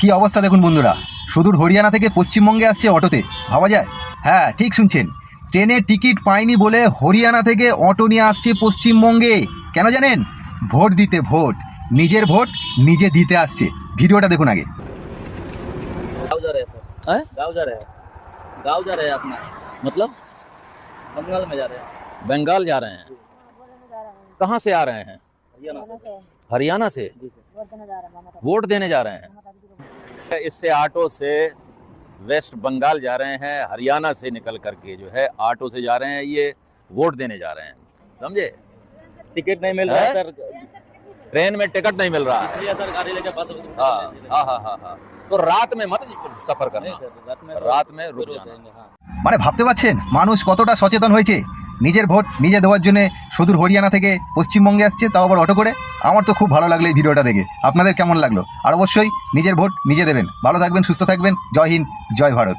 কি অবস্থা দেখুন বন্ধুরা, সুদূর হরিয়ানা থেকে পশ্চিমবঙ্গে আসছে অটোতে, ভাবা যায়? হ্যাঁ, ঠিক শুনছেন, ট্রেনের টিকিট পায়নি বলে হরিয়ানা থেকে অটো নিয়ে আসছে পশ্চিমবঙ্গে। কেন জানেন? ভোট দিতে। ভোট, নিজের ভোট নিজে দিতে আসছে। ভিডিওটা দেখুন আগে। गाँव जा रहे हैं सर। हैं? गाँव जा रहे हैं। गाँव जा रहे हैं अपना, मतलब बंगाल में जा रहे हैं। बंगाल जा रहे हैं? कहाँ से आ रहे हैं? हरियाणा से। हरियाणा से जी सर। वोट देने जा रहे हैं। इससे ऑटो से वेस्ट बंगाल जा रहे हैं, हरियाणा से निकल करके जो है ऑटो से जा रहे हैं, ये वोट देने जा रहे हैं, समझे? टिकट नहीं मिल रहा है हैं? सर, ट्रेन में टिकट नहीं मिल रहा है। इसलिए सर गाड़ी लेके बस हाँ हाँ हाँ हाँ हाँ। तो रात में मत सफर नहीं करना, सर, रात में रुक रुक जाना। जाएंगे। हाँ, মানে ভাবতে পারছেন মানুষ কতটা সচেতন হয়েছে? নিজের ভোট নিজে দেওয়ার জন্য সুদূর হরিয়ানা থেকে পশ্চিমবঙ্গে আসছে, তাও আবার অটো করে। আমার তো খুব ভালো লাগলো এই ভিডিওটা দেখে। আপনাদের কেমন লাগলো? আর অবশ্যই নিজের ভোট নিজে দেবেন। ভালো থাকবেন, সুস্থ থাকবেন। জয় হিন্দ, জয় ভারত।